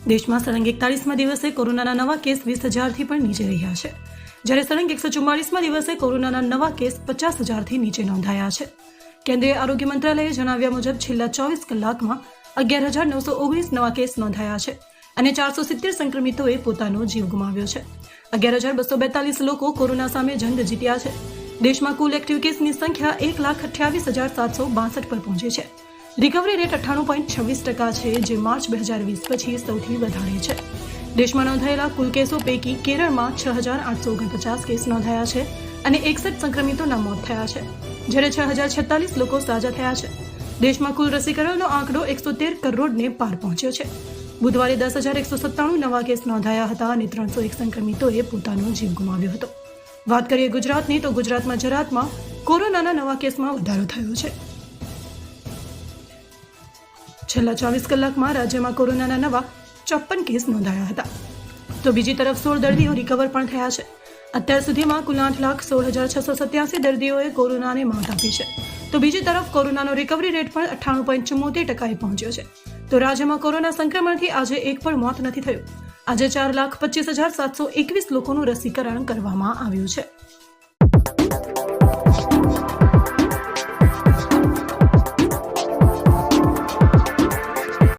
દેશમાં સળંગ 41મા દિવસે કોરોનાના નવા કેસ 20,000થી પણ નીચે રહ્યા છે, જ્યારે સળંગ 144મા દિવસે કોરોનાના નવા કેસ 50,000થી નીચે નોંધાયા છે. કેન્દ્રીય આરોગ્ય મંત્રાલયે જણાવ્યા મુજબ છેલ્લા 24 કલાકમાં 11,919 નવા કેસ નોંધાયા છે અને 470 સંક્રમિતોએ પોતાનો જીવ ગુમાવ્યો છે. 11,242 લોકો કોરોના સામે જંગ જીત્યા છે. દેશમાં કુલ એક્ટિવ કેસની સંખ્યા 1,28,762 પર પહોંચી છે. રિકવરી રેટ 98.26% છે, જે માર્ચ 2020 પછી સૌથી વધારે છે. દેશમાં નોંધાયેલા કુલ કેસો પૈકી કેરળમાં 6,849 કેસ નોંધાયા છે અને 61 સંક્રમિતોના મોત થયા છે, જ્યારે 6,046 લોકો સાજા થયા છે. દેશમાં કુલ રસીકરણનો આંકડો 113 કરોડને પાર પહોંચ્યો છે. બુધવારે 10,197 નવા કેસ નોંધાયા હતા અને 301 સંક્રમિતોએ પોતાનો જીવ ગુમાવ્યો હતો. વાત કરીએ ગુજરાતની, તો ગુજરાતમાં જરાતમાં કોરોનાના નવા કેસમાં વધારો થયો છે. છેલ્લા 24 કલાકમાં રાજ્યમાં કોરોનાના નવા 54 કેસ નોંધાયા હતા, તો બીજી તરફ 16 દર્દીઓ રિકવર પણ થયા છે. અત્યાર સુધીમાં કુલ 8,16,687 દર્દીઓએ કોરોનાને માત આપી છે, તો બીજી તરફ કોરોનાનો રિકવરી રેટ પણ 98.74% પહોંચ્યો છે. તો રાજ્યમાં કોરોના સંક્રમણથી આજે એક પણ મોત નથી થયું. આજે 4,25,721 લોકોનું રસીકરણ કરવામાં આવ્યું છે.